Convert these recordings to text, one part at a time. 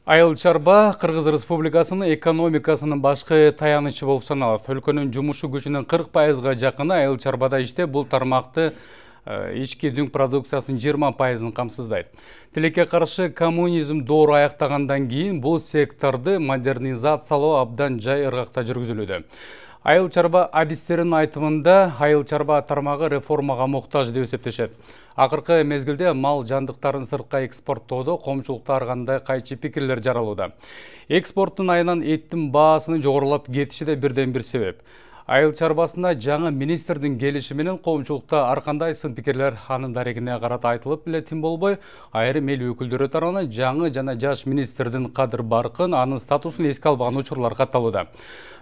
Айыл чарба Кыргыз Республикасынын экономикасынын башкы таянычы болуп саналат. Өлкөнүн жумушу күчүнүн 40%га жакыны айыл чарбада иште, бул тармакты ички дүң продукциясынын 20%-ын камсыздайт. Тилекке каршы коммунизм доору аяктагандан кийин бул секторду модернизациялоо абдан жай ыргакта жүргүзүлүүдө. Айыл чарба адистерин айтымында айыл чарба тармагы реформага муктаж деп эсептешет. Акыркы мезгилде мал жандыктарын сыртка экспорттоодо коомчулукта кандай кайчы пикирлер жаралууда. Экспорттун айынан эттин баасынын жогорулап кетиши да бирден бир себеп. Айыл чарбасына жаңы министрдин келиши менен коомчулукта ар кандай сын пикирлер анын дарегине карата айтылып эле тим болбой, айрым эл өкүлдөрү тарабынан жаңы жана жаш министрдин кадыр баркын, анын статусун эске албаган учурлар катталууда.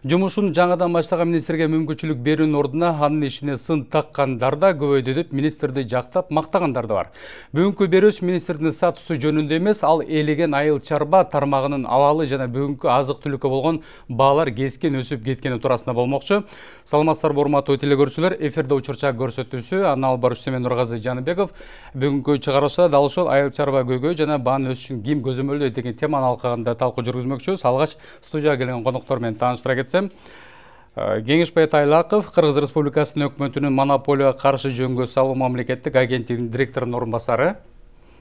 Жумушун жаңадан баштаган министрге мүмкүнчүлүк берүүнүн ордуна анын ишине сын таккандар да көбөйдү деп министрди жактап мактагандар да бар. Бүгүнкү берүүс министрдин статусу жөнүндө эмес, ал элеген айыл чарба тармагынын абалы жана бүгүнкү азык-түлүккө болгон баалар кескен өсүп кеткени туурасында болмокчу. Саламатсыздарбы урматтуу телекөрүүчүлөр, эфирде учурчак көрсөтүүсү аны алып баруучу мен Нургазы Жаныбеков. Бүгүнкү чыгарылышта дал ошол айыл чарба көйгөй жана баанын өсүшүн ким көзөмөлдөйт деген теманы алкагында талкуу жүргүзмөкчүбүз. Алгач студияга келген коноктор менен тааныштыра кетсем, Кеңешбай Тайлаков, Кыргыз Республикасынын өкмөтүнүн монополияга каршы жөнгө салуу мамлекеттик агенттигинин директорунун орун басары.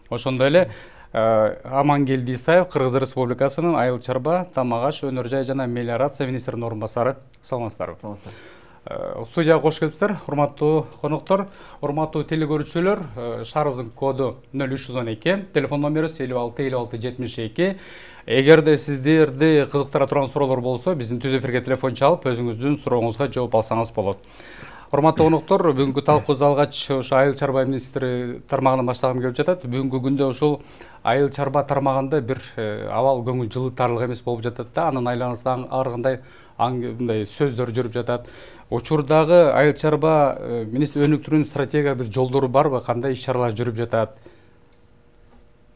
Ошондой эле Амангелди Исаев, Кыргыз Республикасынын айыл чарба, тамак аш, өнөр жай жана мелиорация министринин орун басары. Саламатсыздарбы? Студияга кош келипсиздер, урматтуу коноктор, урматтуу телекөрүүчүлөр. Шаарыбыздын коду 0312, телефон номери 565672. Эгерде сиздерди кызыктыра турган суроолор болсо, биздин түз эфирге телефон чалып, өзүңүздүн сурооңузга жооп алсаңыз болот. Урматтуу коноктор, бүгүнкү талкуубузду алгач ошо айыл чарба министри тармагынан баштагым келип жатат. Бүгүнкү күндө ушул айыл чарба тармагында бир абал көңүл жылытарлык эмес болуп жатат да, анын айланасында ар кандай мындай сөздөр жүрүп жатат. Учурдагы айыл чарба министр өнүктүрүүнүн стратегия бир жолдору барбы, кандай иш-чаралар жүрүп жатат?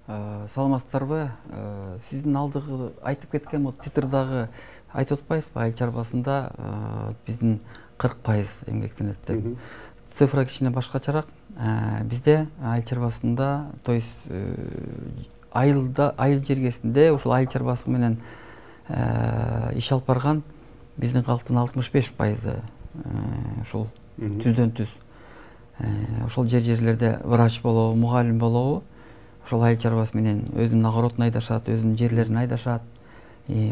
Саламатсыздарбы? Сиздин алдыгы айтып кеткен титрдагы айтып атпайсызбы, айыл чарбасында биздин 40% эмгектенет деп. Цифра кичине башкачараак. Бизде айыл чарбасында, то есть айыл жергесинде ушул айыл чарбасы менен иш алып барган биздин калктын 65% ушул түздөн түз. Ошол жерлерде врач болобу, мугалим болобу, ошол айыл чарбасы менен өзүнүн огородун айдашат, өзүнүн жерлерин айдашат.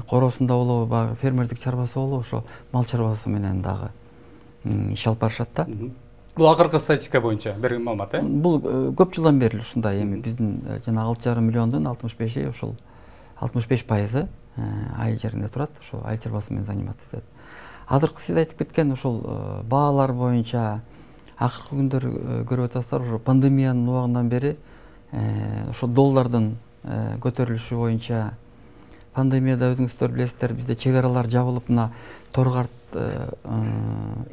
Коросунда болобу, баягы фермердик чарбасы болобу, ошо мал чарбасы менен дагы иш алып барышат да. Бул акыркы статистика боюнча берген маалымат, Бул көп жылдан бери ушундай. Эми биздин жана 6,5 миллиондун 65 ушул 65% айыл жеринде турат, ошо айыл чарбасы менен заниматься этет. Азыркы сиз айтып кеткен ушул баалар боюнча акыркы күндөр көрүп атасыздар, ошо пандемиянын убагынан бери ошо доллардын көтөрүлүшү боюнча, пандемияда өзүңүздөр билесиздер, бизде чек аралар жабылып, мына Торгарт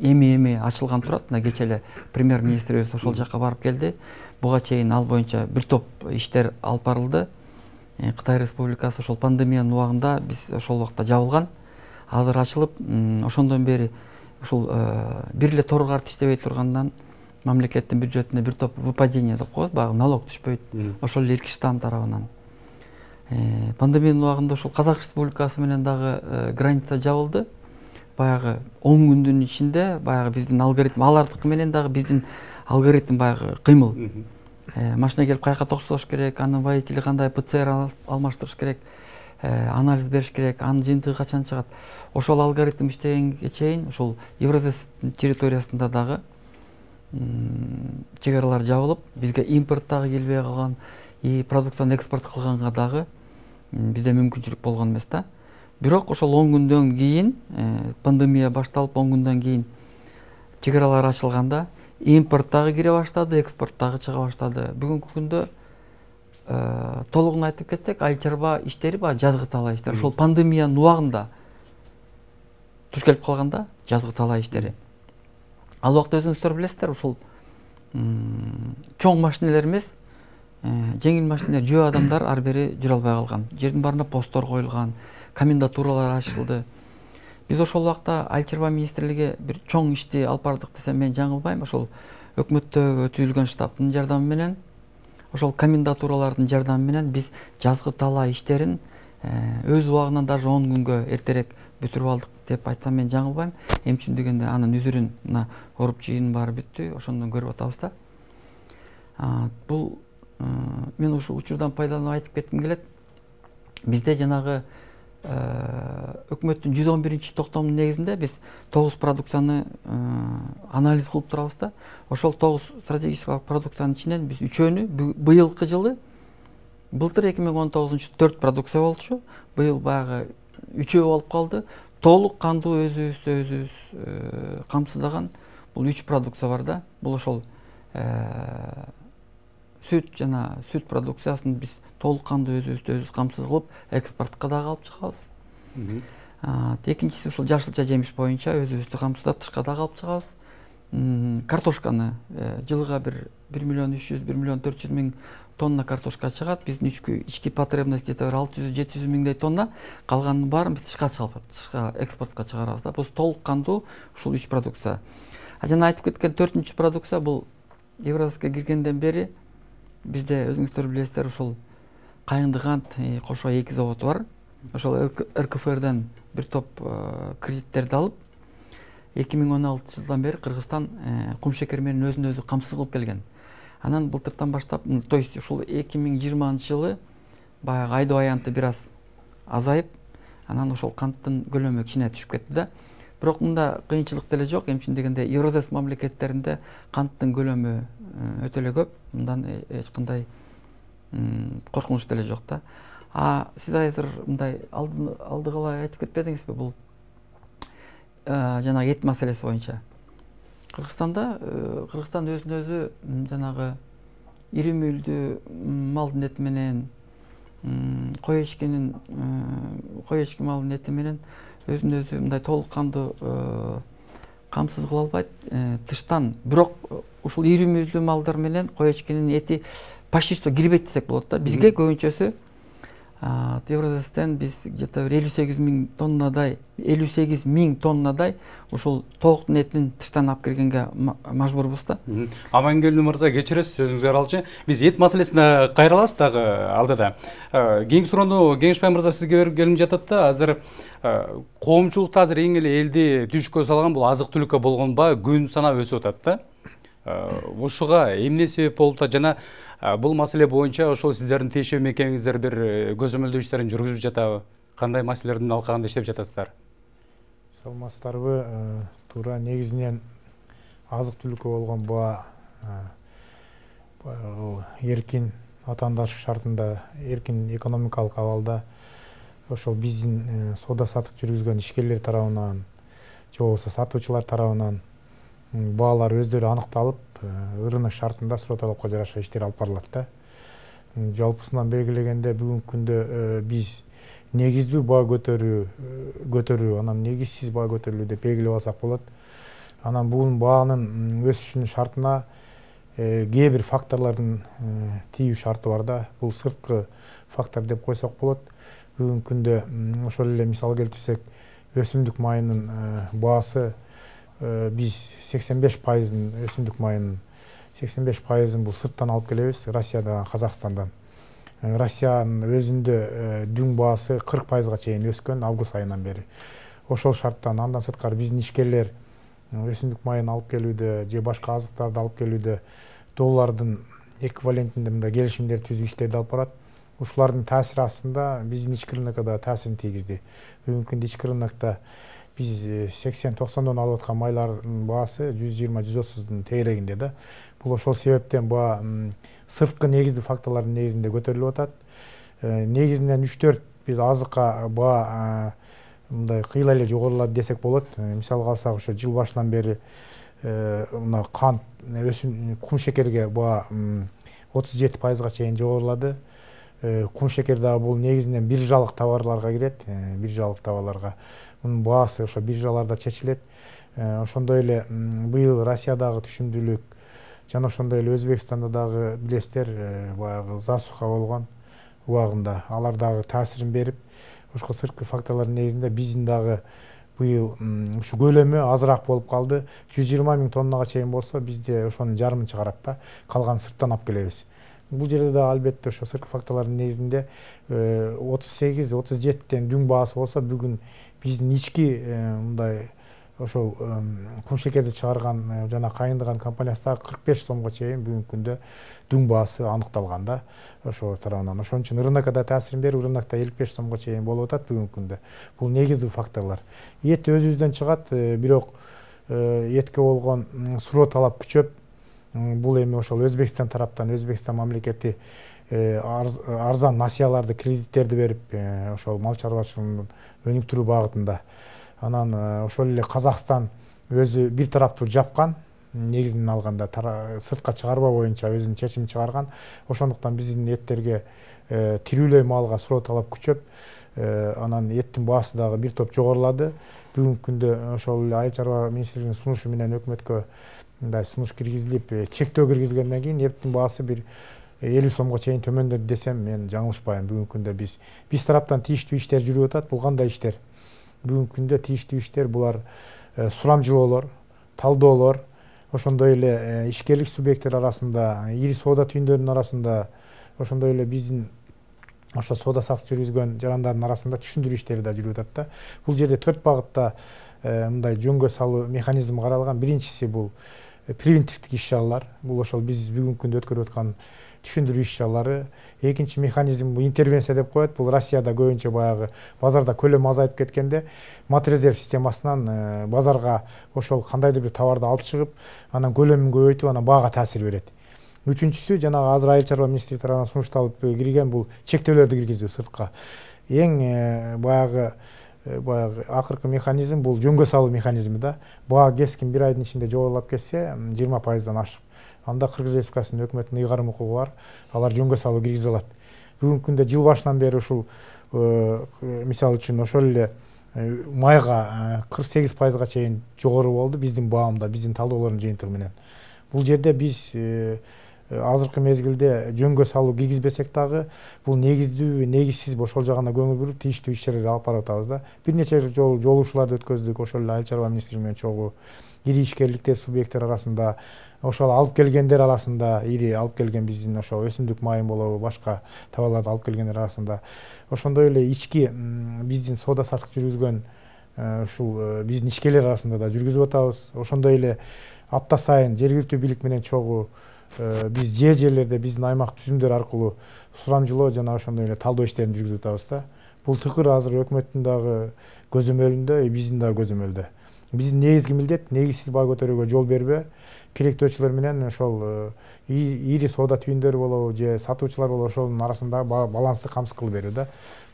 эми ачылган турат. Мына кече эле премьер-министрибиз ошол жакка барып келди. Буга чейин ал боюнча бир топ иштер алып барылды. Кытай Республикасы ошол пандемиянын убагында биз ошол убакта жабылган. Азыр ачылып, ошондон бери ушул бир эле Торгарт иштебей тургандан мамлекеттин бюджетине бир топ выпадение деп коет, баягы налог түшпөйт. Ошол эле Иркиш штам тарабынан. Пандемиянын убагында ушул Казак Республикасы менен дагы граница жабылды. Баягы 10 күндүн ичинде баягы биздин алгоритм, алардыкы менен дагы биздин алгоритм баягы кыймыл. Машина келип каяка токсолош керек, анын водители кандай ПЦР алмаштырыш керек, анализ бериш керек, анын жыйынтыгы качан чыгат. Ошол алгоритм иштегенге чейин ушул Евразия территориясында дагы чек аралар жабылып, бизге импорт дагы келбей калган, продукцияны экспорт кылганга дагы бизде мүмкүнчүлүк болгон эмес да. Бирок ошол 10 күндөн кийин, пандемия башталып 10 күндөн кийин чек аралар ачылганда импорт дагы кире баштады, экспорт дагы чыга баштады. Бүгүнкү күндө толугун айтып кетсек, айыл чарба иштери баягы жазгы талаа иштер. Ошол пандемиянын убагында туш келип калганда жазгы талаа иштери. Ал убакта өзүңүздөр билесиздер, ушул чоң машинелер эмес, жеңил машинелер, жөө адамдар ар бери жүрө албай калган. Жердин баарына посттор коюлган, комендатуралар ачылды. Биз ошол убакта айыл чарба министрлиги бир чоң ишти алып бардык десем мен жаңылбайм. Ошол өкмөттөгү түзүлгөн штабтын жардамы менен ошол комендатуралардын жардамы менен биз жазгы талаа иштерин өз убагынан даже 10 күнгө эртерээк бүтүрүп алдык деп айтсам мен жаңылбайм. Эмне үчүн дегенде анын үзүрүн мына оруп жыйын баары бүттү, ошондон көрүп атабыз да. Бул мен ушул учурдан пайдаланып айтып кетким келет. Бизде жанагы өкмөттүн 111 токтомунун негизинде биз 9 продукцияны анализ кылып турабыз да. Ошол 9 стратегический продукциянын ичинен биз 3-өнү быйылкы жылы, былтыр 2019 4 продукция болчу, быйыл баягы 3 болуп калды. Толук кандуу өзүбүз камсыздаган бул 3 продукция бар да. Бул ошол сүт жана сүт продукциясын биз толук кандуу өзүбүз камсыз кылып экспортко дагы алып чыгабыз. Экинчиси ушул жашылча жемиш боюнча өзүбүздү камсыздап тышка дагы алып чыгабыз. Картошканы жылга 1 миллион 300 1 миллион 400 миң тонна картошка чыгат. Биздин ички потребность где-то 600-700 миңдей тонна, калганын баарын биз тышка экспортко чыгарабыз да. Бул толук кандуу ушул 3 продукция. Жана айтып кеткен 4-чү продукция бул Евразиска киргенден бери бизде өзүңүздөр билесиздер, ушул Кайыңды кант кошо 2 завод бар. Ошол РКФРден бир топ кредиттерди алып 2016 жылдан бери Кыргызстан кум шекер менен өзүн өзү камсыз кылып келген. Анан былтыртан баштап, то есть ушул 2020 жылы баягы айдоо аянты бир аз азайып, анан ошол канттын көлөмү кичине түшүп кетти да. Бирок мында кыйынчылык деле жок. Эмне үчүн дегенде Евразес мамлекеттеринде канттын көлөмү өтө эле көп. Мындан эч кандай коркунуч деле жок да. Сиз азыр мындай алдыгала айтып кетпедиңизби бул жанагы эт маселеси боюнча? Кыргызстан өзүн өзү жанагы ири мүйүлдүү малдын эти менен кой эчки малдын эти менен өзүн өзү мындай толук кандуу камсыз кыла албайт тыштан. Бирок ушул ири мүйүлдүү малдар менен кой эчкинин эти почти что кирбейт десек болот да. Бизге көбүнчөсү Евразестен биз где-то 58 миң тоннадай ушул тооктун этин тыштан алып киргенге мажбурбуз да. Амангелди мырза, кечиресиз, сөзүңүзгө аралчы. Биз эт маселесине кайрылабыз дагы алдыда. Кийинки суроону Кеңешбай мырза сизге берип келип жатат да. Азыр коомчулукта азыр эң эле элди түшкө салган бул азык түлүккө болгон баа күн санап өсүп атат да. Ушуга эмне себеп болуп да, жана бул маселе боюнча ошол сиздердин тиешелүү мекемеңиздер бир көзөмөлдөө иштерин жүргүзүп жатабы? Кандай маселелердин алкагында иштеп жатасыздар? Салмастарбы, туура негизинен азык түлүккө болгон баа эркин атаандаш шартында, эркин экономикалык абалда ошол биздин соода сатык жүргүзгөн ишкерлер тарабынан же болбосо сатуучулар тарабынан баалар өздөрү аныкталып, рынок шартында суроо талапка жараша иштер алып барылат да. Жалпысынан белгилегенде бүгүнкү күндө биз негиздүү баа көтөрүү, анан негизсиз баа көтөрүлүү деп белгилеп алсак болот. Анан бул баанын өсүшүнүн шартына кээ бир факторлордун тийүү шарты бар да. Бул сырткы фактор деп койсок болот. Бүгүнкү күндө ошол эле мисал келтирсек, өсүмдүк майынын баасы биз 85%-ын өсүмдүк майынын 85%-ын бул сырттан алып келебиз, Россиядан, Казакстандан. Россиянын өзүндө дүң баасы 40%-га чейин өскөн август айынан бери. Ошол шарттан андан сырткары биздин ишкерлер өсүмдүк майын алып келүүдө же башка азыктарды алып келүүдө доллардын эквивалентинде мындай келишимдер түзүү иштерди алып барат. Ушулардын таасири астында биздин ички рынокко да таасирин тийгизди. Бүгүнкү күндө ички рынокто биз 80-90дон алып аткан майлардын баасы 120-130дун тегерегинде да. Бул ошол себептен баа сырткы негиздүү факторлордун негизинде көтөрүлүп атат. Негизинен 3-4 биз азыкка баа мындай кыйла эле жогорулат десек болот. Мисалга алсак, ошо жыл башынан бери мына кант, кум шекерге баа 37%-га чейин жогорулады. Кум шекер дагы бул негизинен биржалык товарларга кирет, биржалык товарларга. Мунун баасы ошо биржаларда чечилет. Ошондой эле быйыл Россиядагы түшүмдүүлүк жана ошондой эле Өзбекстанда дагы билесиздер, баягы засуха болгон убагында алар дагы таасирин берип, ошол сырткы факторлордун негизинде биздин дагы быйыл ушу көлөмү азыраак болуп калды. 120 миң тоннага чейин болсо, бизде ошонун жарымын чыгарат да, калган сырттан алып келебиз. Бул жерде да албетте ошо сырткы факторлордун негизинде 38-37тен дүң баасы болсо, бүгүн биздин ички мындай ошол кумшекерди чыгарган жана кайындаган компаниясы 45 сомго чейин бүгүнкү күндө дүң баасы аныкталган да ошол тарабынан. Ошон үчүн рынокко да таасирин берип, рынокто 55 сомго чейин болуп атат бүгүнкү күндө. Бул негиздүү факторлор. Эт өзүбүздөн чыгат, бирок этке болгон суроо талап күчөп, бул эми ошол Өзбекстан тараптан, Өзбекстан мамлекети арзан насыяларды, кредиттерди берип, ошол мал чарбачылыгын өнүктүрүү багытында. Анан ошол эле Казакстан өзү бир тараптуу жапкан, негизинен алганда сыртка чыгарбоо боюнча өзүнүн чечимин чыгарган. Ошондуктан биздин эттерге тирүүлөй малга суроо талап күчөп, анан эттин баасы дагы бир топ жогорулады. Бүгүнкү күндө ошол эле Айыл чарба министрлигинин сунушу менен өкмөткө мындай сунуш киргизилип, чектөө киргизилгенден кийин эттин баасы бир 50 сомго чейин төмөндөдү десем, мен жаңылышпайм. Бүгүнкү күндө биз тараптан тийиштүү иштер жүрүп атат. Бул кандай иштер? Бүгүнкү күндө тийиштүү иштер булар сурамжылоолор, талдоолор, ошондой эле ишкерлик субъекттер арасында, ири соода түйүндөрүнүн арасында, ошондой эле биздин ошо соода сатык жүргүзгөн жарандардын арасында түшүндүрүү иштери да жүрүп атат да. Бул жерде 4 багытта мындай жөнгө салуу механизми каралган. Биринчиси бул превентивдик иш-чаралар. Бул ошол биз бүгүнкү күндө өткөрүп аткан түшүндүрүү иш-чаралары. Экинчи механизм бул интервенция деп коет. Бул Россияда көбүнчө баягы базарда көлөм азайып кеткенде матрезерв системасынан базарга ошол кандайдыр бир товарды алып чыгып, анан көлөмүн көбөйтүп, анан баага таасир берет. Үчүнчүсү жанагы азыр Айыл чарба министрлиги тарабынан сунушталып кирген бул чектөөлөрдү киргизүү сыртка. Эң баягы акыркы механизм бул жөнгө салуу механизми да. Баа кескин бир айдын ичинде жогорулап кетсе 20%дан ашык. Анда Кыргыз Республикасынын өкмөтүнүн ыйгарым укугу бар. Алар жөнгө салуу киргизе алат. Бүгүнкү күндө жыл башынан бери ушул мисалы үчүн ошол эле майга 48%га чейин жогору болду биздин баамда, биздин талдоолордун жыйынтыгы менен. Бул жерде биз азыркы мезгилде жөнгө салуу киргизбесек дагы, бул негиздүү, негизсиз ошол жагына көңүл буруп, тийиштүү иш-чараларды алып барып атабыз да. Бир нече жолу жолугушууларды өткөздүк, ошол эле Айыл чарба министрлиги менен чогуу, ири ишкерликтер субъекттер арасында, ошол алып келгендер арасында, ири алып келген биздин ошол өсүмдүк майын болобу, башка товарларды алып келгендер арасында, ошондой эле ички биздин соода сатык жүргүзгөн ушул биздин ишкерлер арасында да жүргүзүп атабыз. Ошондой эле апта сайын жергиликтүү бийлик менен чогуу биз жерлерде биздин аймак түзүмдөр аркылуу сурамжылоо жана ошондой эле талдоо иштерин жүргүзүп атабыз да. Бул тыкыр азыр өкмөттүн дагы көзөмөлүндө, биздин дагы көзөмөлдө. Биздин негизги милдет негизсиз баа көтөрүүгө жол бербөө, керектөөчүлөр менен ошол ири соода түйүндөрү болобу же сатуучулар болобу ошонун арасында балансты камсыз кылып берүү да.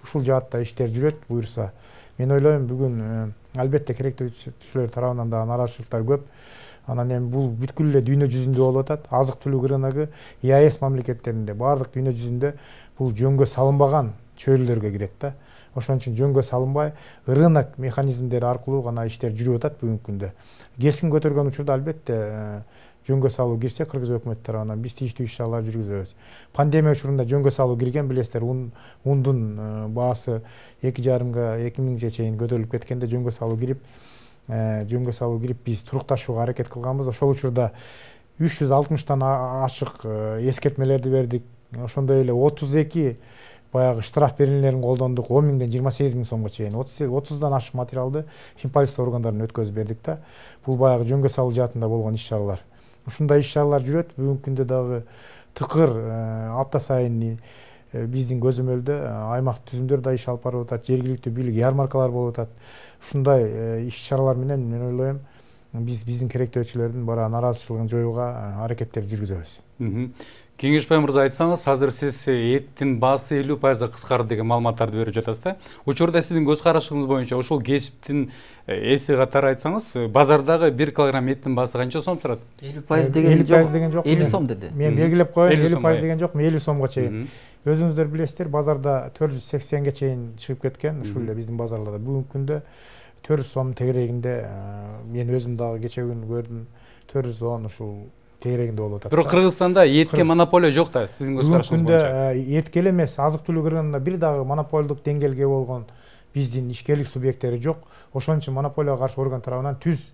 Ушул жаатта иштер жүрөт буюрса. Мен ойлойм бүгүн албетте керектөөчүлөр тарабынан да нааразычылыктар көп. Анан эми бул бүткүл эле дүйнө жүзүндө болуп атат. Азык-түлүк рыногу ЕАЭС мамлекеттеринде баардык дүйнө жүзүндө бул жөнгө салынбаган чөйрөлөргө кирет да. Ошон үчүн жөнгө салынбай, рынок механизмдери аркылуу гана иштер жүрүп атат бүгүнкү күндө. Кескин көтөргөн учурда албетте жөнгө салуу кирсе Кыргыз өкмөтү тарабынан биз тийиштүү иш-чаралар жүргүзөбүз. Пандемия учурунда жөнгө салуу кирген, билесиздер, ундун баасы 2,5-га 2.000-ге чейин көтөрүлүп кеткенде жөнгө салуу кирип биз турукташууга аракет кылганбыз. Ошол учурда 360тан ашык эскертмелерди бердик. Ошондой эле 32 баягы штраф беренелерин колдондук. 10.000ден 28.000 сомго чейин 30дан ашык материалды полиция органдарына өткөзүп бердик да. Бул баягы жөнгө салуу жаатында болгон иш-чаралар. Ушундай иш-чаралар жүрөт. Бүгүнкү күндө дагы тыкыр апта сайын биздин көзөмөлдө аймак түзүмдөр да иш алып барып атат, жергиликтүү бийлик ярмаркалар болуп атат. Ушундай иш-чаралар менен мен ойлойм биздин керектөөчүлөрдүн бара нааразычылыгын жоюуга аракеттер жүргүзөбүз. Кеңешбай мырза, айтсаңыз, азыр сиз эттин баасы 50%га кыскарды деген маалыматтарды берип жатасыз да. Учурда сиздин көз карашыңыз боюнча ошол кесиптин эси катары айтсаңыз, базардагы 1 килограмм эттин баасы канча сом турат? 50% деген жок. 50 сом деди. Мен белгилеп коеюн, 50% деген жок, 50 сомго чейин. Өзүңүздөр билесиздер, базарда 480ге чейин чыгып кеткен, ушул эле биздин базарларда. Бүгүнкү күндө 400 сом тегерегинде, мен өзүм дагы кече күн көрдүм, 410 ушул тегерегинде болуп атат. Бирок Кыргызстанда этке монополия жок да, сиздин көз карашыңыз боюнча. Бүгүнкү этке эмес, азык-түлүк рыногунда бир дагы монополдук деңгээлге болгон биздин ишкерлик субъекттери жок. Ошон үчүн монополияга каршы орган тарабынан түз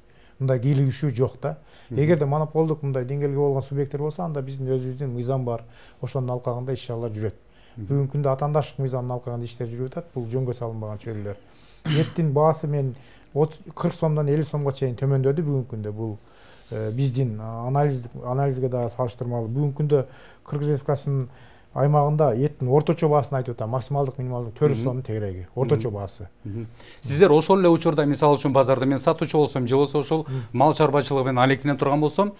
мындай кийлигишүү жок да. Эгерде монополдук мындай деңгээлге болгон субъекттер болсо, анда биздин өзүбүздүн мыйзам бар. Ошонун алкагында иш-чаралар жүрөт. Бүгүнкү күндө атаандаштык мыйзамынын алкагында иштер жүрүп атат. Бул жөнгө салынбаган чөйрөлөр. Эттин баасы мен 40 сомдон 50 сомго чейин төмөндөдү бүгүнкү күндө. Бул биздин анализге да салыштырмалуу. Бүгүнкү күндө Кыргыз Республикасынын аймагында еттин орточо баасын айтып атам, максималдык минималдык 400 сомдун тегереги, орточо баасы. Сиздер ошол эле учурда мисалы үчүн базарда мен сатуучу болсом, же болбосо ошол мал чарбачылыгы менен алектене турган болсом,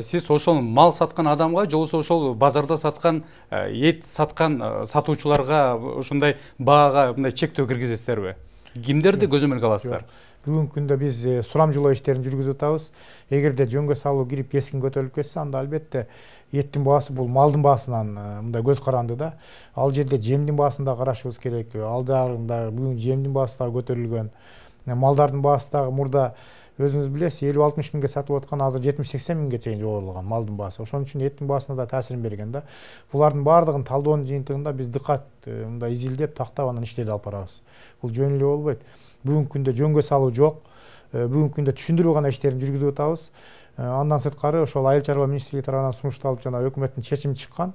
сиз ошол мал саткан адамга, же болбосо ошол базарда саткан эт саткан сатуучуларга ушундай баага мындай чектөө киргизесиздерби? Кимдерди көзөмөлгө аласыздар? Бүгүнкү күндө биз сурамжылоо иштерин жүргүзүп атабыз. Эгерде жөнгө салуу кирип кескин көтөрүлүп кетсе, анда албетте еттин баасы бул малдын баасынан мындай көз каранды да. Ал жерде жемдин баасын да карашыбыз керек. Алдарында бүгүн жемдин баасы да көтөрүлгөн. Малдардын баасы дагы мурда өзүңүз билесиз 50-60 миңге сатылып аткан азыр 70-80 миңге чейин жогорулган малдын баасы. Ошон үчүн еттин баасына да таасирин берген да. Булардын баардыгын талдоонун жыйынтыгында биз дыкат мындай изилдеп, тактап анан иштеди алып барабыз. Бул жөн эле болбойт. Бүгүнкү күндө жөнгө салуу жок. Бүгүнкү күндө түшүндүрүү гана иштерин жүргүзүп атабыз. Андан сырткары ошол Айыл чарба министрлиги тарабынан сунушталып жана өкмөттүн чечими чыккан.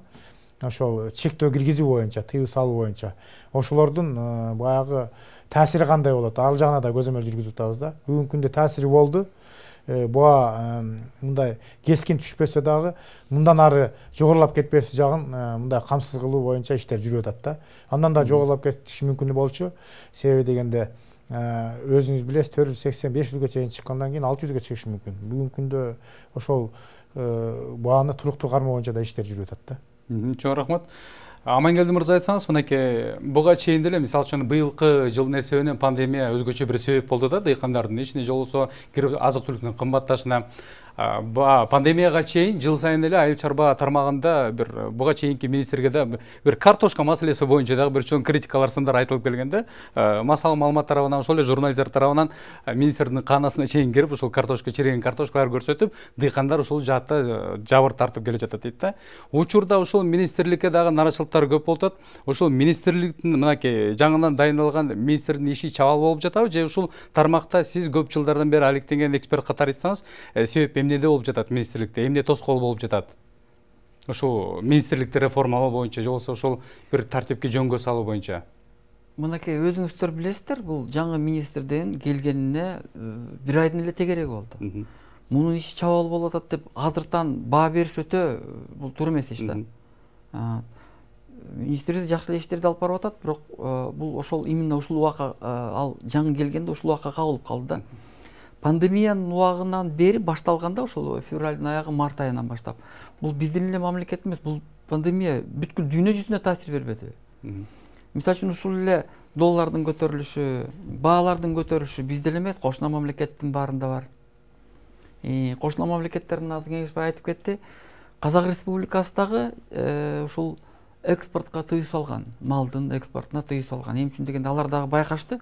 Ошол чектөө киргизүү боюнча, тыюу салуу боюнча ошолордун баягы таасири кандай болот? Ал жагына да көзөмөл жүргүзүп атабыз да. Бүгүнкү күндө таасири болду. Буга мындай кескин түшпөсө дагы мындан ары жогорулап кетпеси жагын мындай камсыз кылуу боюнча иштер жүрүп атат да. Андан да жогорулап кетиши мүмкүн болчу. Себеби дегенде өзүңүз билесиз 480-500ге чейин чыккандан кийин 600ге чыгышы мүмкүн. Бүгүнкү күндө ошол бааны туруктуу кармоо боюнча да иштер жүрүп атат да. Чоң рахмат. Амангелди мырза, айтсаңыз, мынакей буга чейин деле мисалы үчүн быйылкы жылдын эсебинен пандемия өзгөчө бир себеп болду да дыйкандардын ишине, же болбосо азык түлүктүн кымбатташына. Пандемияга чейин жыл сайын эле айыл чарба тармагында бир буга чейинки министрге да бир картошка маселеси боюнча дагы бир чоң критикалар, сындар айтылып келгенде, масал маалымат тарабынан, ошол эле журналисттер тарабынан министрдин каанасына чейин кирип, ошол картошка, чиреген картошкалар көрсөтүп, дыйкандар ушул жаатта жабыр тартып келе жатат дейт да. Учурда ушул министрликке дагы нараачылыктар көп болуп атат. Ошол министрликтин мынакей жаңыдан дайындалган министрдин иши чабал болуп жатабы, же ушул тармакта сиз көп жылдардан бери алектенген эксперт катары айтсаңыз, себеп эмнеде болуп жатат министрликте, эмне тоскоол болуп жатат? Ошол министрликти реформалоо боюнча, же болбосо ошол бир тартипке жөнгө салуу боюнча. Мынакей өзүңүздөр билесиздер, бул жаңы министрдин келгенине бир айдын эле тегереги болду. Мунун иши чабал болуп атат деп азыртан баа бериш өтө бул туура эмес иш да. Министрибиз жакшы иштерди алып барып атат, бирок бул ошол именно ушул убакка ал жаңы келгенде ушул убакка кагылып калды да. Пандемиянын убагынан бери башталганда, ошол февралдын аягы, март айынан баштап, бул биздин эле мамлекет эмес, бул пандемия бүткүл дүйнө жүзүнө таасир бербедиби? Мисалы үчүн ушул эле доллардын көтөрүлүшү, баалардын көтөрүлүшү бизде эле эмес, кошуна мамлекеттин баарында бар. Кошуна мамлекеттердин аты кеңешбай айтып кетти. Казак Республикасы дагы ушул экспортко тыюу салган, малдын экспортуна тыюу салган. Эмне үчүн дегенде алар дагы байкашты.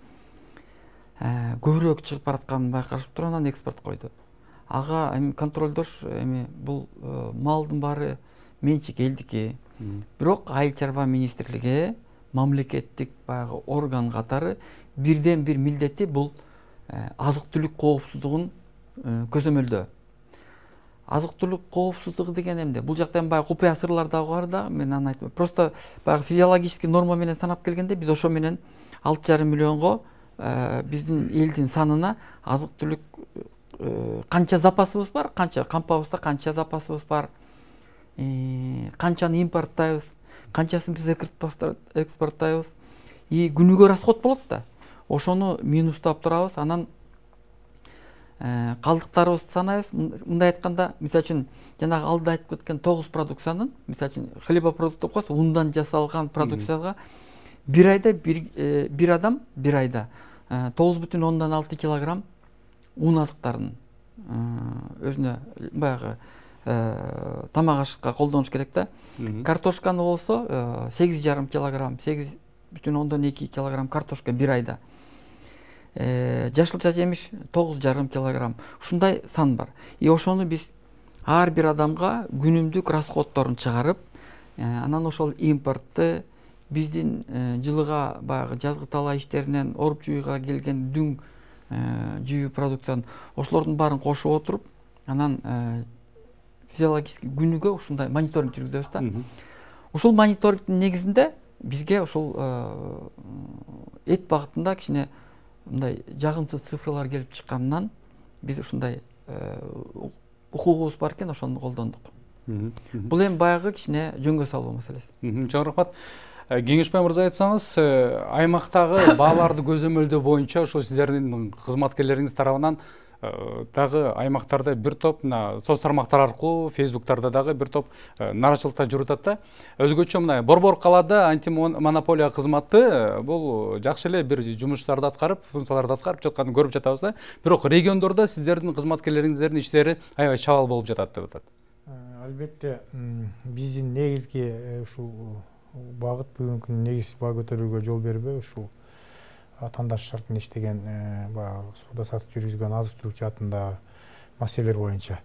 Көбүрөөк чыгып баратканын байкашып туруп анан экспорт койду. Ага контролдош бул малдын баары менчик элдики. Бирок Айыл чарба министрлиги мамлекеттик баягы орган катары бирден бир милдети бул азык түлүк коопсуздугун көзөмөлдөө. Азык түлүк коопсуздугу деген эмне? Бул жакта баягы купуя сырлар дагы бар да, мен аны айтпайм. Просто баягы физиологический норма менен санап келгенде биз ошо менен 6,5 миллионго биздин элдин санына азык түлүк канча запасыбыз бар, канча кампабызда канча запасыбыз бар, канчаны импорттайбыз, канчасын биз экспорттайбыз, күнүгө расход болот да. Ошону минустап турабыз, анан калдыктарыбызды санайбыз. Мындай айтканда, мисалы үчүн жанагы алда айтып кеткен 9 продукциянын, мисалы үчүн хлебопродукт деп коесуз, ундан жасалган продукцияга бир айда бир адам бир айда 9,6 килограмм ун азыктарын өзүнө баягы тамак ашыкка колдонуш керек да. Картошканы болсо 8,5 килограмм, 8,2 килограмм картошка бир айда. Жашылча жемиш 9,5 килограмм. Ушундай сан бар. Ошону биз ар бир адамга күнүмдүк расходторун чыгарып, анан ошол импортты биздин жылыга баягы жазгы талаа иштеринен оруп жууйга келген дүң жүйүү продукцияны ошолордун баарын кошуп отуруп анан физиологический күнүгө ушундай мониторинг жүргүзөбүз да. Ушул мониторингдин негизинде бизге ушул эт багытында кичине мындай жагымсыз цифрлар келип чыкканынан биз ушундай укугубуз бар экен, ошону колдондук. Бул эми баягы кичине жөнгө салуу маселеси. Чоң рахмат. Кеңешбай мырза, айтсаңыз, аймактагы бааларды көзөмөлдөө боюнча ошол сиздердин кызматкерлериңиз тарабынан дагы аймактарда бир топ соц тармактар аркылуу, фейсбуктарда дагы бир топ нараачылыктар жүрүп атат да. Өзгөчө мына Борбор калаада антимонополия кызматы бул жакшы эле бир жумуштарды аткарып, функцияларды аткарып жатканын көрүп жатабыз да. Бирок региондордо сиздердин кызматкерлериңиздердин иштери аябай чабал болуп жатат деп атат. Албетте, биздин негизги ушул багыт бүгүнкү күндө негиз баа көтөрүүгө жол бербей, ушул атандаш шартын иштеген баягы соода сатып жүргүзгөн азык-түлүк жаатындагы маселелер боюнча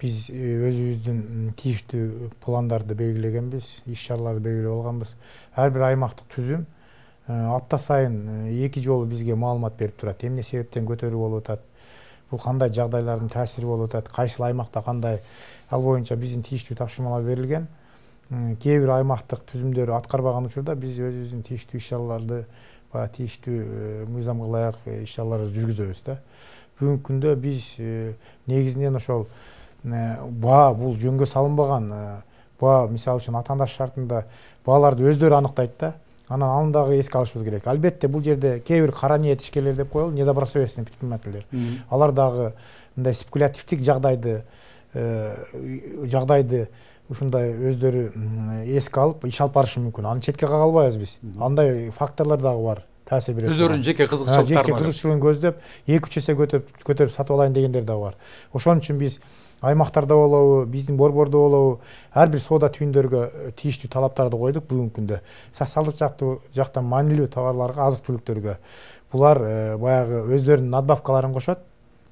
биз өзүбүздүн тийиштүү пландарды белгилегенбиз, иш-чараларды белгилеп алганбыз. Ар бир аймактык түзүм апта сайын 2 жолу бизге маалымат берип турат. Эмне себептен көтөрүү болуп атат, бул кандай жагдайлардын таасири болуп атат, кайсыл аймакта кандай, ал боюнча биздин тийиштүү тапшырмалар берилген. Кээ бир аймактык түзүмдөр аткарбаган учурда биз өзүбүздүн тийиштүү иш-чараларды, тийиштүү мыйзамга ылайык иш-чараларды жүргүзөбүз да. Бүгүнкү күндө биз негизинен ошол баа бул жөнгө салынбаган баа, мисалы үчүн атандаш шартында бааларды өздөрү аныктайт да. Анан аны дагы эске алышыбыз керек. Албетте, бул жерде кээ бир кара ниет ишкерлер деп коелу, недобросовестный предпринимательдер. Алар дагы мындай спекулятивдик жагдайды ушундай өздөрү эске алып иш алып барышы мүмкүн. Аны четке кага албайбыз биз. Андай факторлор дагы бар. Таасир берет. Өздөрүнүн жеке кызыкчылыгын көздөп 2-3 эсе көтөрүп сатып алайын дегендер дагы бар. Ошон үчүн биз аймактарда болобу, биздин борбордо болобу, ар бир соода түйүндөргө тийиштүү талаптарды койдук бүгүнкү күндө. Социалдык жактан маанилүү товарларга, азык-түлүктөргө булар баягы өздөрүнүн надбавкаларын кошот.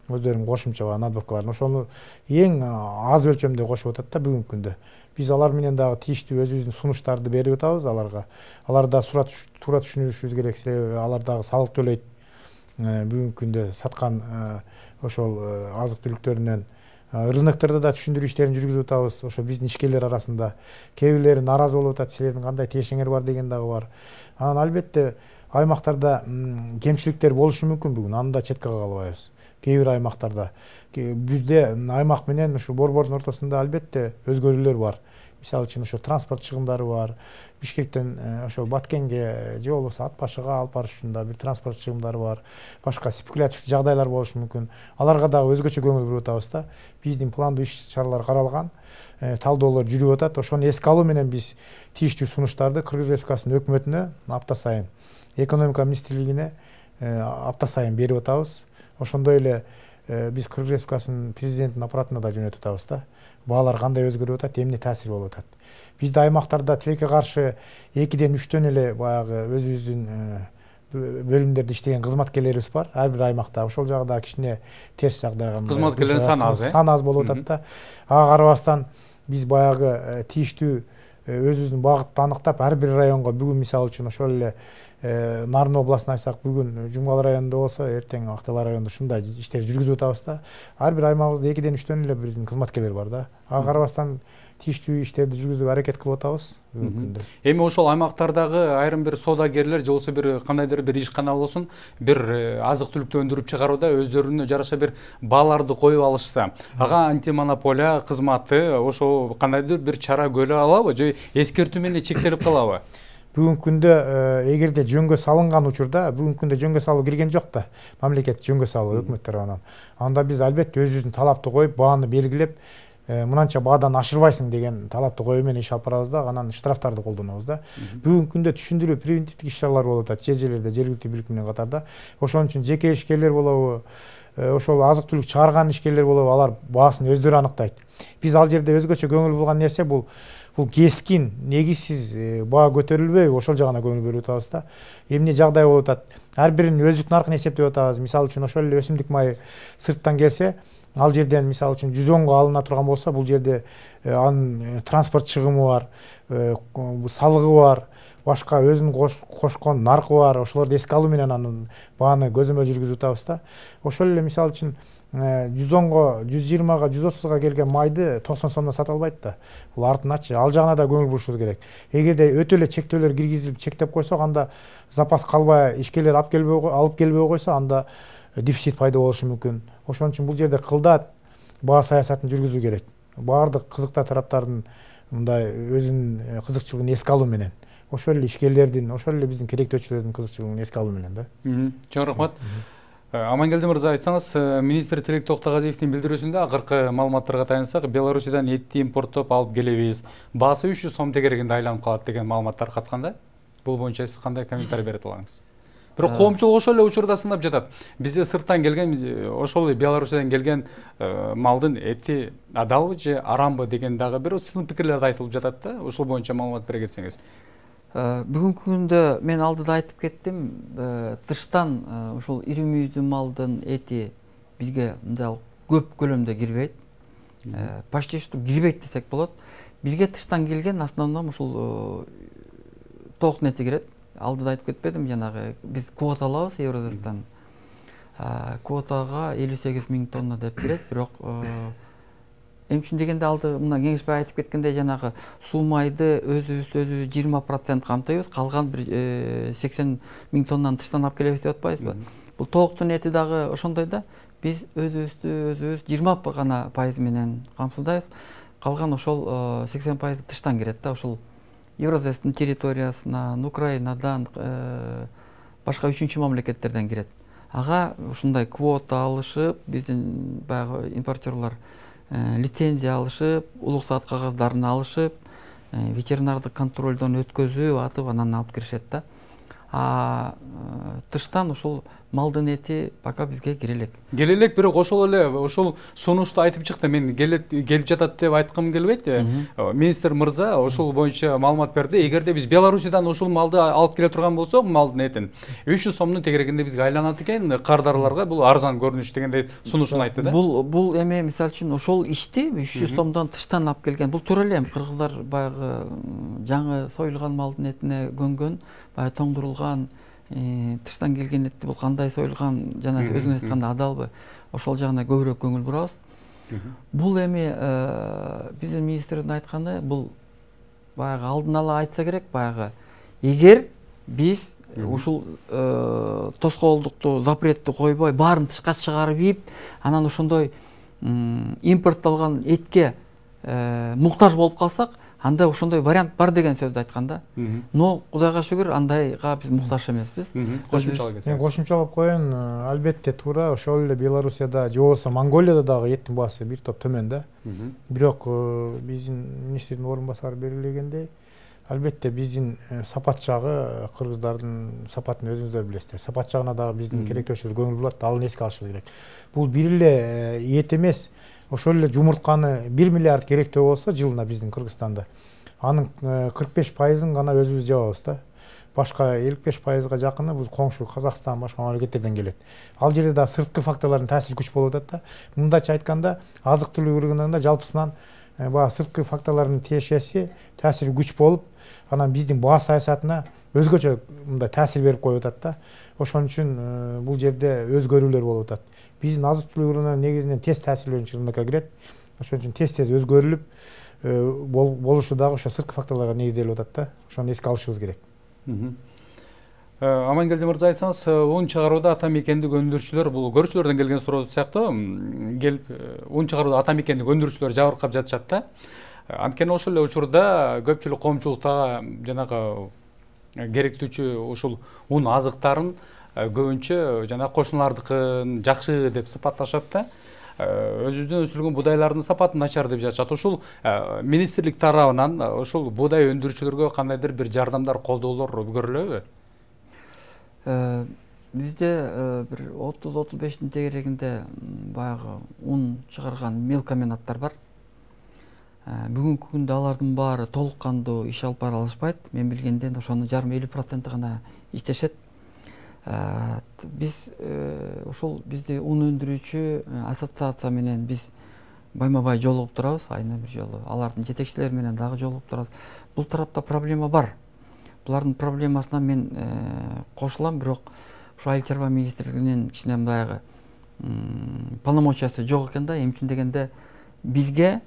Өздөрүнүн кошумча надбавкаларын, ошону эң аз өлчөмдө кошуп атат да бүгүнкү күндө. Биз алар менен дагы тийиштүү өзүбүздүн сунуштарды берип атабыз аларга. Алар да туура түшүнүшүбүз керек, себеби алар дагы салык төлөйт. Бүгүнкү күндө саткан ошол азык-түлүктөрүнөн рыноктордо да түшүндүрүү иштерин жүргүзүп атабыз. Ошо биздин ишкерлер арасында кээ бирлери нааразы болуп атат, силердин кандай тиешеңер бар деген дагы бар. Анан албетте аймактарда кемчиликтер болушу мүмкүн бүгүн, аны да четке кага албайбыз. Кээ бир аймактарда бизде аймак менен ушул борбордун ортосунда албетте өзгөрүүлөр бар. Мисалы үчүн ошо транспорт чыгымдары бар. Бишкектен ошол Баткенге же болбосо Ат башыга алып барыш үчүн да бир транспорт чыгымдары бар. Башка спекулятив жагдайлар болушу мүмкүн. Аларга дагы өзгөчө көңүл буруп атабыз да. Биздин пландуу иш-чаралар каралган, талдоолор жүрүп атат. Ошону эске алуу менен биз тийиштүү сунуштарды Кыргыз Республикасынын өкмөтүнө апта сайын, экономика министрлигине апта сайын берип атабыз. Ошондой эле биз Кыргыз Республикасынын президентинин аппаратына да жөнөтүп атабыз да. Баалар кандай өзгөрүп атат, эмне таасир болуп атат. Бизде аймактарда тилекке каршы 2-ден 3төн эле баягы өзүбүздүн бөлүмдөрдө иштеген кызматкерлерибиз бар. Ар бир аймакта ошол жагда кичине терс жагдайга кызматкерлердин саны аз болуп атат да. Ага карабастан биз баягы тийиштүү өзүбүздүн багытты аныктап, ар бир районго бүгүн мисалы үчүн ошол эле Нарын областын айтсак, бүгүн Жумгал районунда болсо, эртең Актала районунда ушундай иштер жүргүзүп атабыз да. Ар бир аймагыбызда 2-ден 3төн эле биздин кызматкерлер бар да. Ага карабастан тийиштүү иштерди жүргүзүүгө аракет кылып атабыз бүгүнкү күндө. Эми ошол аймактардагы айрым бир соодагерлер же болбосо бир кандайдыр бир ишкана болсун, бир азык-түлүктү өндүрүп чыгарууда өздөрүнө жараша бир бааларды коюп алышса, ага антимонополия кызматы ошо кандайдыр бир чара көрө алабы же эскертүү менен чектелип калабы? Бүгүнкү күндө эгерде жөнгө салынган учурда, бүгүнкү күндө жөнгө салуу кирген жок да. Мамлекет жөнгө салуу өкмөт тарабынан. Анда биз албетте өзүбүздүн талапты коюп, бааны белгилеп, мынанча баадан ашырбайсың деген талапты коюу менен иш алып барабыз да, анан штрафтарды колдонобуз да. Бүгүнкү күндө түшүндүрүү, превентивдик иш-чаралар болуп атат жерлерде, жергиликтүү бийлик менен катарда. Ошон үчүн жеке ишкерлер болобу, ошол азык-түлүк чыгарган ишкерлер болобу, алар баасын өздөрү аныктайт. Биз ал жерде өзгөчө көңүл бурган нерсе бул кескин, негизсиз баа көтөрүлбөйбү, ошол жагына көңүл бөлүп атабыз да. Эмне жагдай болуп атат? Ар биринин өздүк наркын эсептеп атабыз. Мисалы үчүн ошол эле өсүмдүк майы сырттан келсе, ал жерден мисалы үчүн 110 алына турган болсо, бул жерде анын транспорт чыгымы бар, салыгы бар. башка өзүнүн кошкон наркы бар, ошолорду эске алуу менен анын бааны көзөмөл жүргүзүп атабыз да. Ошол эле мисалы үчүн 110го, 120га, 130га келген майды 90 сомдон сата албайт да. Бул артыначы. Ал жагына да көңүл бурушубуз керек. Эгерде өтө эле чектөөлөр киргизилип чектеп койсок, анда запас калбай, ишкерлер алып келбей койсо, анда дефицит пайда болушу мүмкүн. Ошон үчүн бул жерде кылдат баа саясатын жүргүзүү керек. Баардык кызыктуу тараптардын мындай өзүнүн кызыкчылыгын эске алуу менен, ошол эле ишкерлердин, ошол эле биздин керектөөчүлөрдүн кызыкчылыгын эске алуу менен да. Чоң рахмат. Амангелди мырза, айтсаңыз, министр Тилек Токтогазиевдин билдирүүсүндө акыркы маалыматтарга таянсак, Беларусиядан этти импорттоп алып келебиз. Баасы 300 сом тегерегинде айланып калат деген маалыматтар катканда. Бул боюнча сиз кандай комментарий бере аласыз? Бирок коомчулук ошол эле учурда сынап жатат. Бизде сырттан келген, ошол Беларусиядан келген малдын эти адалбы же арамбы деген дагы бир сын пикирлерди айтылып жатат да. Ошол боюнча маалымат бере кетсеңиз. Бүгүнкү күндө мен алдыда айтып кеттим, тыштан ошол ири мүйүздүү малдын эти бизге мындай көп көлөмдө кирбейт. Почти что кирбейт десек болот. Бизге тыштан келген основном ушул токтун эти кирет. Алдыда айтып кетпедим, жанагы биз квота алабыз Еврозастан. Квотага 58 000 тонна деп кирет, бирок эмчин дегенде алды мына Кеңешбай айтып кеткендей, жанагы суу майды өзүбүз 20% камтыйбыз, калган бир 80 000 тоннаны тыштан алып келебиз деп атпайбызбы? Бул токтун эти дагы ошондой да, биз өзүбүз 20 гана пайыз менен камсыздайбыз, калган ошол 80% тыштан кирет да. Ошол Еврозастын территориясынан, Украинадан, башка 3-чү мамлекеттерден кирет. Ага ушундай квота алышып, биздин баягы импортерлор лицензия алышып, улуксаат кагаздарын алышып, ветеринардык контролдон өткөзүп атып, анан алып киришет да. Тыштан ушул малдын эти пока бизге кире элек. Бирок ошол эле ошол сунушту айтып чыкты. Мен келип жатат деп айткым келбейт. Министр мырза ошол боюнча маалымат берди. Эгерде биз Беларусиядан ошол малды алып келе турган болсок, малдын этин 300 сомдун тегерегинде бизге айланат экен, кардарларга бул арзан көрүнүш дегендей сунушун айтты да. Бул эме мисалы үчүн ошол ишти 300 сомдон тыштан алып келген. Бул туура эле кыргыздар баягы жаңы союлган малдын этине көнгөн, баягы тоңдурулган тыштан келген этти бул кандай союлган, жана өзүңүз айткандай адалбы, ошол жагына көбүрөөк көңүл бурабыз. Бул эми биздин министрдин айтканы, бул баягы алдын ала айтса керек, баягы эгер биз ушул тоскоолдукту, запретти койбой, баарын тышка чыгарып ийип, анан ошондой импортталган этке муктаж болуп калсак, анда ошондой вариант бар деген сөздү айткан да. Но Кудайга шүгүр, андайга биз муктаж эмеспиз. Кошумчалап коеюн, албетте туура, ошол эле Беларусияда же болбосо Монголияда дагы эттин баасы бир топ төмөн да. Бирок биздин министрдин орун басары белгилегендей, албетте биздин сапат жагы, кыргыздардын сапатын өзүңүздөр билесиздер. Сапат жагына дагы биздин керектөөчүлөр көңүл бурат, ал эске алышыбыз керек. Бул бир эле эт эмес, ошол эле жумуртканы 1 миллиард керектөө болсо жылына биздин Кыргызстанда, анын 45%-ын гана өзүбүз жабабыз да. Башка 55%-га жакыны бул коңшу Казакстан, башка мамлекеттерден келет. Ал жерде да сырткы факторлордун таасир күч болуп атат да. Мындайча айтканда, азык-түлүк рыногунда жалпысынан баягы сырткы факторлордун тиешеси таасир күч болуп, анан биздин баа саясатына өзгөчө мындай таасир берип коюп атат да. Ошон үчүн бул жерде өзгөрүүлөр болуп атат. Биздин азык-түлүк рыногу негизинен тез таасирлөөчү рынокко кирет. Ошон үчүн тез өзгөрүлүп болушу дагы ошо сырткы факторлорго негизделип атат да. Ошону эске алышыбыз керек. Амангелди мырза, айтсаңыз, un чыгарууда ата мекендик өндүрүүчүлөр, бул көрүүчүлөрдөн келген суроо сыяктуу, келип un чыгарууда ата мекендик өндүрүүчүлөр жабыркап жатышат да. Анткени ошол эле учурда көпчүлүк коомчулукта жанагы керектүүчү ушул un азыктарын көбүнчө жана кошуналардыкын жакшы деп сыпатташат да. Өзүбүздөн өсүрүлгөн будайлардын сапаты начар деп жатышат. Ушул министрлик тарабынан ушул будай өндүрүүчүлөргө кандайдыр бир жардамдар, колдоолор көрүлөбү? Бизде бир 30-35 тегерегинде баягы un чыгарган мелкомбинаттар бар. Бүгүнкү күндө алардын баары толук кандуу иш алып бара алышпайт. Мен билгенден ошонун 50% гана иштешет. Биз ошол бизди un өндүрүүчү ассоциация менен биз байма-бай жолугуп турабыз, айына бир жолу. Алардын жетекчилери менен дагы жолугуп турабыз. Бул тарапта проблема бар. булардын проблемасына мен кошулам, бирок ушу Айыл чарба министрлигинин кичине мындайгы полномочиясы жок экен да. Эмне үчүн дегенде бизге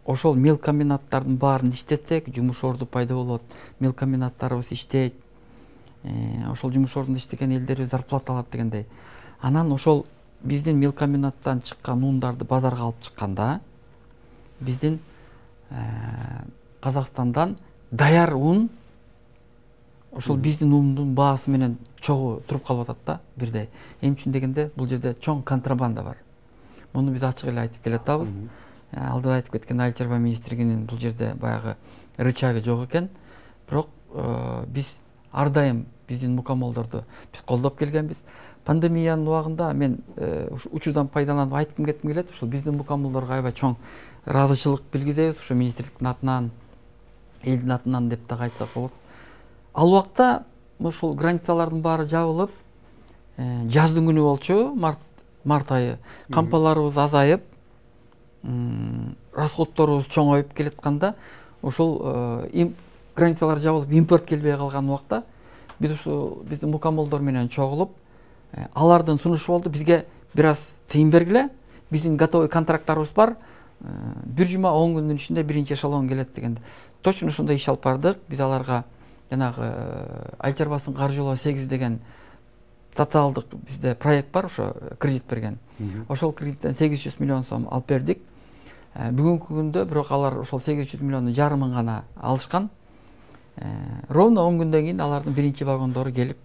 ошол мелкомбинаттардын баарын иштетсек, жумуш орду пайда болот, мелкомбинаттарыбыз иштейт, ошол жумуш ордунда иштеген элдерибиз зарплата алат дегендей. Анан ошол биздин мелкомбинаттан чыккан ундарды базарга алып чыкканда, биздин Казакстандан даяр ун ошол биздин ундун баасы менен чогуу туруп калып атат да бирдей. Эмне үчүн дегенде бул жерде чоң контрабанда бар. Муну биз ачык эле айтып келатабыз. Алдыда айтып кеткен Айыл чарба министрлигинин бул жерде баягы рычагы жок экен. Бирок биз ар дайым биздин мукаммалдарды биз колдоп келгенбиз. Пандемиянын убагында мен учурдан пайдаланып айткым келет. Ошол биздин мукаммалдарга аябай чоң ыраазычылык билгизебиз. Ошо министрликтин атынан, элдин атынан деп да айтсак болот. Ал убакта ушул границалардын баары жабылып, жаздын күнү болчу, март айы. Кампаларыбыз азайып, расходторубуз чоңоюп келатканда, ошол границалар жабылып, импорт келбей калган убакта биз ушул биздин мукаммалдар менен чогулуп, алардын сунушу болду, бизге бир аз тыйын бергиле, биздин готовый контракттарыбыз бар, 1 жума 10 күндүн ичинде биринчи эшелон келет дегенде. Точно ошондой иш алып бардык. Биз аларга жанагы Айыл чарбасынын каржылоо 8 деген социалдык бизде проект бар, ошо кредит берген. Ошол кредиттен 800 миллион сом алып бердик. Бүгүнкү күндө бирок алар ошол 800 миллиондун жарымын гана алышкан. Ровно 10 күндөн кийин алардын биринчи вагондору келип,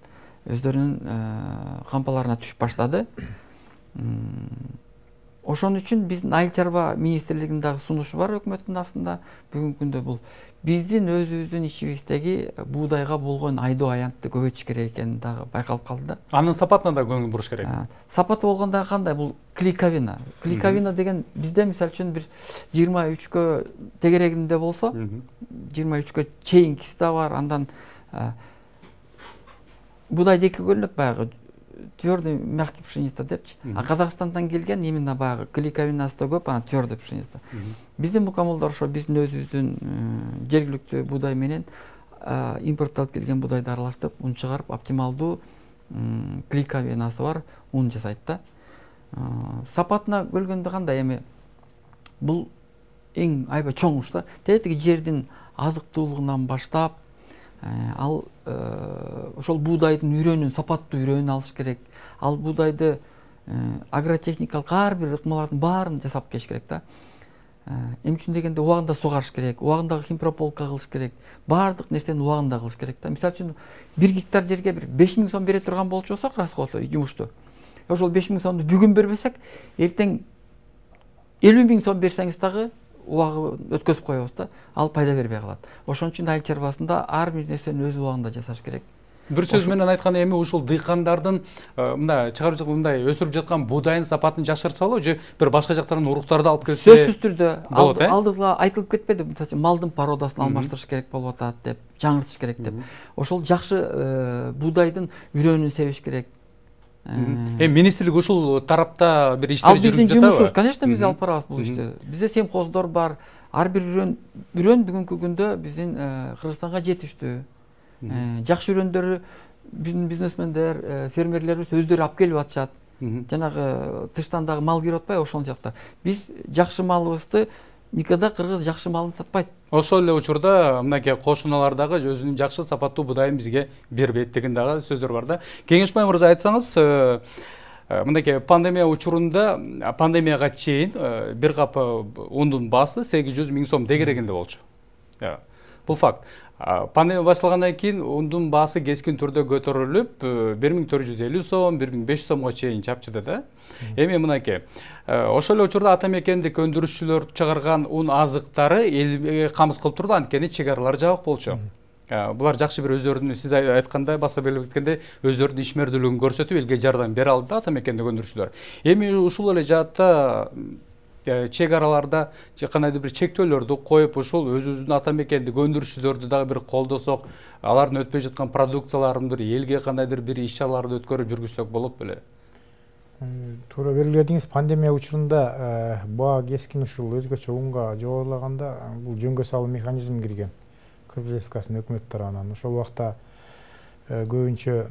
өздөрүнүн кампаларына түшүп баштады. Ошон үчүн биздин Айыл чарба министрлигинин дагы сунушу бар өкмөттүн астында. Бүгүнкү күндө бул биздин өзүбүздүн ичибиздеги буудайга болгон айдоо аянтты көбөйтүш керек экени дагы байкалып калды да. Анын сапатына да көңүл буруш керек. Сапаты болгондо кандай? Бул клейковина. Клейковина деген бизде мисалы үчүн бир 23кө тегерегинде болсо, 23кө чейинкиси да бар. Андан буудай эки бөлүнөт, баягы твердый, мягкий пшеница депчи. А Казакстандан келген именно баягы клейковинасы да көп, ана твердый пшеница. Биздин мукаммалдар ошо биздин өзүбүздүн жергиликтүү буудай менен импортталып келген буудайды аралаштырып, ун чыгарып, оптималдуу клейковинасы бар ун жасайт да. Сапатына келгенде кандай? Эми бул эң аябай чоң уш да. Тетиги жердин азыктуулугунан баштап, ал ошол буудайдын үрөнүн, сапаттуу үрөнүн алыш керек. Ал буудайды агротехникалык ар бир ыкмалардын баарын жасап келиш керек да. Эмне үчүн дегенде убагында сугарыш керек, убагында химпрополка кылыш керек, баардык нерсени убагында кылыш керек да. Мисалы үчүн 1 гектар жерге бир 5000 сом бере турган болчусак, расходу, жумушту. Ошол 5000 сомду бүгүн бербесек, эртең 50.000 сом берсеңиз дагы убагы өткөзүп коебуз да. Ал пайда бербей калат. Ошон үчүн Айыл чарбасында ар бир нерсени өз убагында жасаш керек. Бир сөз менен айтканда, эми ушул дыйкандардын мындай чыгарып жаткан, мындай өсүрүп жаткан буудайдын сапатын жакшыртсалбы, же бир башка жактардан уруктарды алып келсе? Сөзсүз түрдө алдыга айтылып кетпеди, мисалы малдын породасын алмаштырыш керек болуп атат деп, жаңыртыш керек деп. Ошол жакшы буудайдын үрөнүн себиш керек. Министрлик ушул тарапта бир иштер жүргүзүп жатабы? Ал биздин жумушубуз, конечно, биз алып барабыз бул ишти. Бизде семхоздор бар. Ар бир үрөн бүгүнкү күндө биздин Кыргызстанга жетиштүү. Жакшы үрөндөрү биздин бизнесмендер, фермерлерибиз өздөрү алып келип атышат. Жанагы тыштан дагы мал кирип атпайбы ошол жакта. Биз жакшы малыбызды никогда кыргыз жакшы малын сатпайт. Ошол эле учурда мынакей кошуналар дагы өзүнүн жакшы сапаттуу буудайын бизге бербейт деген дагы сөздөр бар да. Кеңешбай мырза, айтсаңыз, мынакей пандемия учурунда, пандемияга чейин бир кап ундун баасы 800.000 сом дегерегинде болчу. Бул факт. Пандемия башталгандан кийин ундун баасы кескин түрдө көтөрүлүп, 1450 сом, 1500 сомго чейин чапчыды да. Эми мынакей, ошол эле учурда ата мекендик өндүрүшчүлөр чыгарган ун азыктары элге камсыз кылып турду, анткени чек аралар жабык болчу. Булар жакшы бир өздөрүнүн, сиз айткандай, баса белгилеп кеткендей, өздөрүнүн ишмердүүлүгүн көрсөтүп, элге жардам бере алды ата мекендик өндүрүшчүлөр. Эми ушул эле жаатта чек араларда кандайдыр бир чектөөлөрдү коюп, ушул өзүбүздүн ата мекендик өндүрүшчүлөрдү дагы бир колдосок, алардын өтпөй жаткан продукцияларын бир элге кандайдыр бир иш чараларды өткөрүп жүргүзсөк болот беле? Туура белгиледиңиз, пандемия учурунда баа кескин ушул өзгөчө унга жоболаганда бул жөнгө салуу механизм кирген Кыргыз Республикасынын өкмөтү тарабынан. Ошол убакта көбүнчө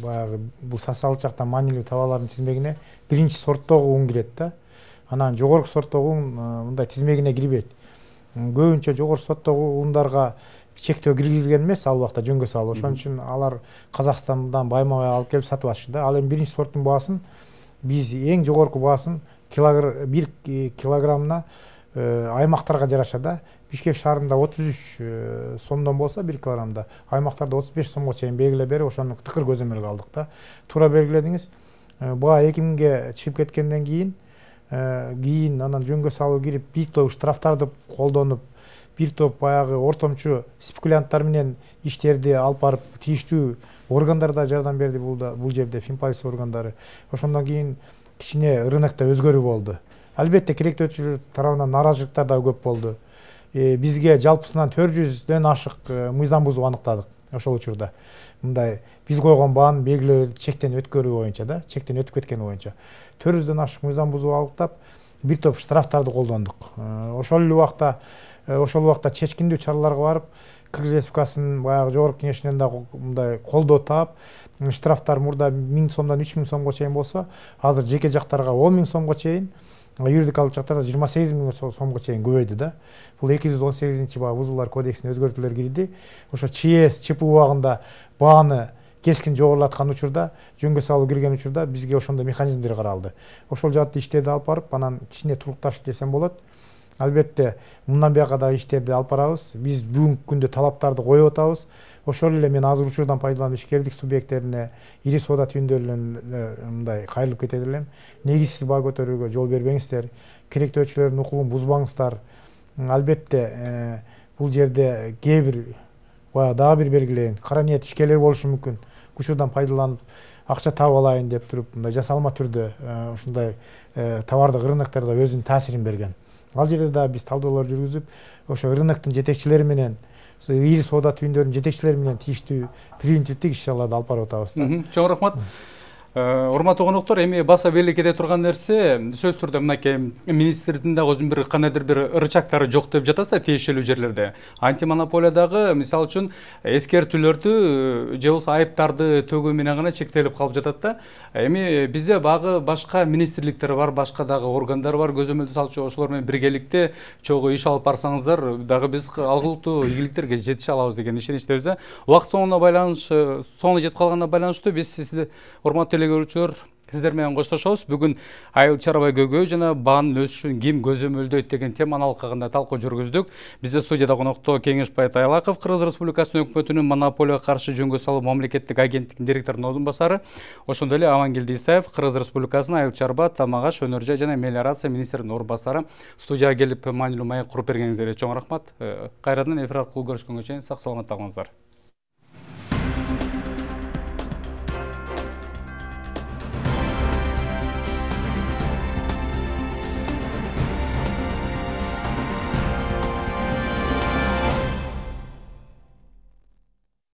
баягы бул социалдык жактан маанилүү товарлардын тизмегине биринчи сорттогу un кирет да. Анан жогорку сорттогу un мындай тизмегине кирбейт. Көбүнчө жогорку сорттогу ундарга чектөө киргизилген эмес ал убакта жөнгө салып. Ошон үчүн алар Казакстандан байма-бай алып келип сатып атышты да. Ал эми биринчи сорттун баасын биз эң жогорку баасын 1 килограммына аймактарга жараша да. Бишкек шаарында 33 сомдон болса 1 килограммда, аймактарда 35 сомго чейин белгилеп берип, ошону тыкыр көзөмөлгө алдык да. Туура белгиледиңиз. Буга экимиңге чыгып кеткенден кийин анан жөнгө салуу кирип, бир топ штрафтарды колдонуп, бир топ баягы ортомчу спекулянттар менен иштерди алып барып тийиштүү органдар да жардам берди бул жерде, финполиция органдары. Ошондон кийин кичине рынокто өзгөрүү болду. Албетте керектөөчүлөр тарабынан нааразычылыктар да көп болду. Бизге жалпысынан 400дөн ашык мыйзам бузуу аныктадык ошол учурда. Мындай биз койгон бааны белгилөө чектен өткөрүү боюнча да, чектен өтүп кеткени боюнча 400дөн ашык мыйзам бузуу алыктап, бир топ штрафтарды колдондук. Ошол убакта чечкиндүү чараларга барып, Кыргыз Республикасынын баягы жогорку кеңешинен да мындай колдоо таап, штрафтар мурда 1000 сомдон 3000 сомго чейин болсо, азыр жеке жактарга 10 000 сомго чейин, юридикалык жактарда 28 000 сомго чейин көбөйдү да. Бул 218-чи баягы бузуулар кодексине өзгөртүүлөр кирди. Ошо ЧС, ЧПУ убагында бааны кескин жогорулаткан учурда, жөнгө салуу кирген учурда бизге ошондой механизмдер каралды. Ошол жаатта иштерди алып барып, анан кичине турукташты десем болот. Албетте, мындан бияка дагы иштерди алып барабыз. Биз бүгүнкү күндө талаптарды коюп атабыз. Ошол эле мен азыр учурдан пайдаланып ишкерлик субъекттерине, ири соода түйүндөрүнө мындай кайрылып кетет элем. Негизсиз баа көтөрүүгө жол бербеңиздер. Керектөөчүлөрдүн укугун бузбаңыздар. Албетте, бул жерде кээ бир дагы бир белгилейин, кара ниет ишкерлер болушу мүмкүн. Учурдан пайдаланып акча таап алайын деп туруп, мындай жасалма түрдө ушундай товардык рыноктарда өзүнүн таасирин берген. Ал жерде да биз талдоолор жүргүзүп, ошо рыноктун жетекчилери менен, ири соода түйүндөрүнүн жетекчилери менен тийиштүү превентивдик иш-чараларды алып барып атабыз. Чоң рахмат. Урматтуу коноктор, эми баса белек кете турган нерсе сөз түрдө мынакей министрдин дагы өзүнүн бир кандайдыр бир ырчактары жок деп жатасыз да тиешелүү жерлерде. Антимонополиядагы мисалы үчүн эскертүүлөрдү же болбосо айыптарды төгүү менен гана чектелип калып жатат да. Эми бизде багы башка министрликтер бар, башка дагы органдар бар, көзөмөлдү салчу ошолор менен биргеликте чогуу иш алып барсаңыздар, дагы биз алгылыктуу ийгиликтерге жетише алабыз деген ишеничтебиз. Убакыт соңуна жетип калганына байланыштуу биз сизди урматтуу көрүүчүлөр сиздер менен коштошобуз. Бүгүн айыл чарба көйгөйү жана баанын өсүшүн ким көзөмөлдөйт деген теманы алкагында талкуу жүргүздүк. Бизде студияда конокто Кеңешбай Тайлаков, Кыргыз Республикасынын өкмөтүнүн монополияга каршы жөнгө салуу мамлекеттик агенттигинин директорунун ордун басары, ошондой эле Амангелди Исаев, Кыргыз Республикасынын айыл чарба, тамак аш, өнөр жай жана мелиорация министринин ордун басары студияга келип маанилүү маек куруп бергениңизге чоң рахмат. Кайрадан эфир аркылуу көрүшкөнгө чейин сак саламатта калыңыздар.